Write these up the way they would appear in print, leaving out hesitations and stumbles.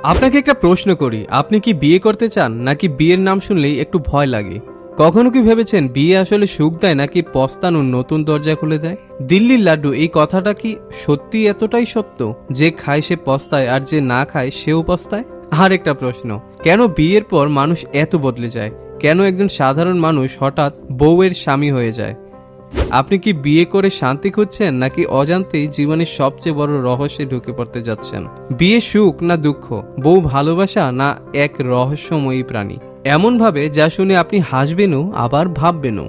আপনাকে একটা প্রশ্ন করি, আপনি কি বিয়ে করতে চান নাকি বিয়ের নাম শুনলেই একটু ভয় লাগে? কখনো কি ভেবেছেন বিয়ে আসলে সুখ দেয় নাকি পস্তানোর নতুন দরজা খুলে দেয়? দিল্লির লাড্ডু এই কথাটা কি সত্যি এতটাই সত্য যে খায় সে পস্তায় আর যে না খায় সেও পস্তায়? আর একটা প্রশ্ন, কেন বিয়ের পর মানুষ এত বদলে যায়? কেন একজন সাধারণ মানুষ হঠাৎ বউয়ের স্বামী হয়ে যায়? আপনি কি বিয়ে করে শান্তি খুঁজছেন নাকি অজান্তেই জীবনের সবচেয়ে বড় রহস্যে ঢুকে পড়তে যাচ্ছেন? বিয়ে সুখ না দুঃখ, বউ ভালোবাসা না এক রহস্যময়ী প্রাণী? এমন ভাবে যা শুনে আপনি হাসবেনও আবার ভাববেনও।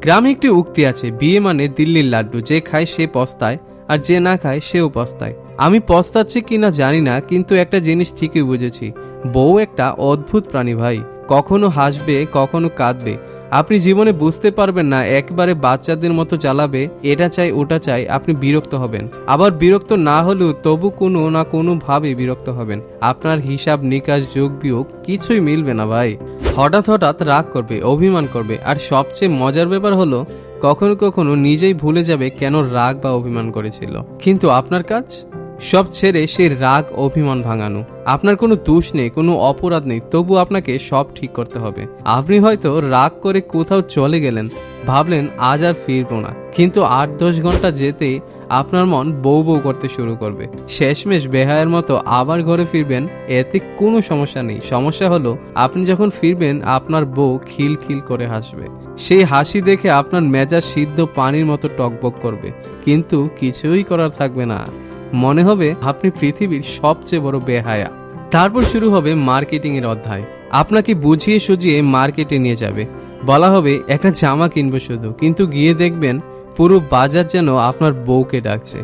গ্রামে একটি উক্তি আছে, বিয়ে মানে দিল্লির লাড্ডু, যে খায় সে পস্তায় আর যে না খায় সেও পস্তায়। আমি পস্তাচ্ছি কিনা জানি না, কিন্তু একটা জিনিস ঠিকই বুঝেছি, বউ একটা অদ্ভুত প্রাণী ভাই। কখনো হাসবে কখনো কাঁদবে, আপনি জীবনে বুঝতে পারবেন না, একবারে বাচ্চাদের মতো চালাবে, এটা চাই ওটা চাই, আপনি বিরক্ত হবেন। আবার বিরক্ত না হলেও তবু কোনো না কোনো ভাবে বিরক্ত হবেন। আপনার হিসাব নিকাশ যোগ বিয়োগ কিছুই মিলবে না ভাই। হঠাৎ হঠাৎ রাগ করবে, অভিমান করবে, আর সবচেয়ে মজার ব্যাপার হলো কখনো কখনো নিজেই ভুলে যাবে কেন রাগ বা অভিমান করেছিল। কিন্তু আপনার কাজ সব ছেড়ে সেই রাগ অভিমান ভাঙানো। আপনার কোনো দোষ নেই, কোনো অপরাধ নেই, তবু আপনাকে সব ঠিক করতে হবে। আপনি হয়তো রাগ করে কোথাও চলে গেলেন, ভাবলেন আজ আর ফিরবো না, কিন্তু 8-10 ঘন্টা যেতেই আপনার মন বউ বউ করতে শুরু করবে। শেষমেশ বেহায়ের মতো আবার ঘরে ফিরবেন, এতে কোনো সমস্যা নেই। সমস্যা হলো আপনি যখন ফিরবেন আপনার বউ খিলখিল করে হাসবে। সেই হাসি দেখে আপনার মেজাজ সিদ্ধ পানির মতো টকবক করবে, কিন্তু কিছুই করার থাকবে না। মনে হবে আপনি পৃথিবীর সবচেয়ে বড় বেহায়া। তারপর শুরু হবে মার্কেটিং এর অধ্যায়। আপনাকে বুঝিয়ে সুঝিয়ে মার্কেটে নিয়ে যাবে, বলা হবে একটা জামা কিনবো শুধু, কিন্তু গিয়ে দেখবেন পুরো বাজার যেন আপনার বউকে ডাকছে,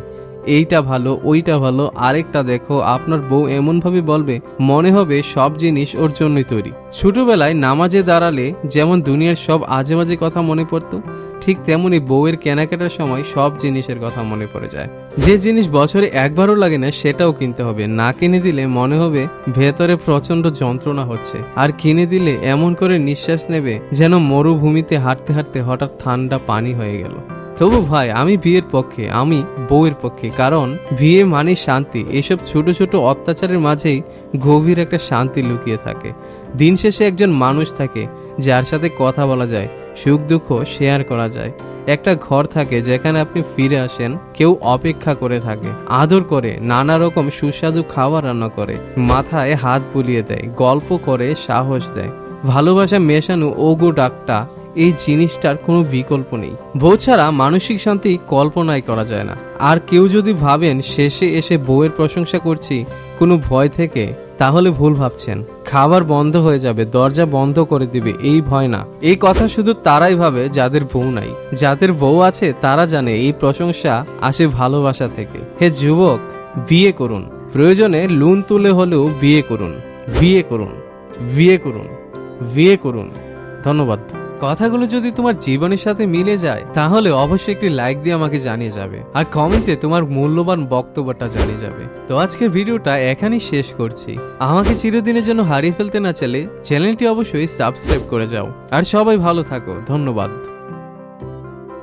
এইটা ভালো ওইটা ভালো আরেকটা দেখো। আপনার বউ এমন ভাবে বলবে মনে হবে সব জিনিস ওর জন্যই তৈরি। ছোটবেলায় নামাজে দাঁড়ালে যেমন দুনিয়ার সব আজে বাজে কথা মনে পড়তো, ঠিক তেমনি বউয়ের কেনাকাটার সময় সব জিনিসের কথা মনে পড়ে যায়। যে জিনিস বছরে একবারও লাগে না সেটাও কিনতে হবে। না কিনে দিলে মনে হবে ভেতরে প্রচন্ড যন্ত্রণা হচ্ছে, আর কিনে দিলে এমন করে নিঃশ্বাস নেবে যেন মরুভূমিতে হাঁটতে হাঁটতে হঠাৎ ঠান্ডা পানি হয়ে গেল। তবু ভাই আমি বিয়ের পক্ষে, আমি বউয়ের পক্ষে, কারণ বিয়ে মানে শান্তি। এসব ছোট ছোট অত্যাচারের মাঝেই গভীর একটা শান্তি লুকিয়ে থাকে। দিন শেষে একজন মানুষ থাকে যার সাথে কথা বলা যায়, সুখ দুঃখ শেয়ার করা যায়। একটা ঘর থাকে যেখানে আপনি ফিরে আসেন, কেউ অপেক্ষা করে থাকে, আদর করে, নানা রকম সুস্বাদু খাবার রান্না করে, মাথায় হাত বুলিয়ে দেয়, গল্প করে, সাহস দেয়। ভালোবাসা মেশানো ওগো ডাকটা, এই জিনিসটার কোনো বিকল্প নেই। বউ ছাড়া মানসিক শান্তি কল্পনাই করা যায় না। আর কেউ যদি ভাবেন শেষে এসে বউয়ের প্রশংসা করছি কোনো ভয় থেকে, তাহলে ভুল ভাবছেন। খাবার বন্ধ হয়ে যাবে, দরজা বন্ধ করে দিবে, এই ভয় না। এই কথা শুধু তারাই ভাবে যাদের বউ নাই। যাদের বউ আছে তারা জানে এই প্রশংসা আসে ভালোবাসা থেকে। হে যুবক, বিয়ে করুন, প্রয়োজনে লোন তুলে হলেও বিয়ে করুন, বিয়ে করুন, বিয়ে করুন, বিয়ে করুন। ধন্যবাদ। কথাগুলো যদি তোমার জীবনের সাথে মিলে যায় তাহলে অবশ্যই একটি লাইক দিয়ে আমাকে জানিয়ে যাবে, আর কমেন্টে তোমার মূল্যবান বক্তব্যটা জানিয়ে যাবে। তো আজকের ভিডিওটা এখানেই শেষ করছি। আমাকে চিরদিনের জন্য হারিয়ে ফেলতে না চাইলে চ্যানেলটি অবশ্যই সাবস্ক্রাইব করে যাও। আর সবাই ভালো থাকো, ধন্যবাদ।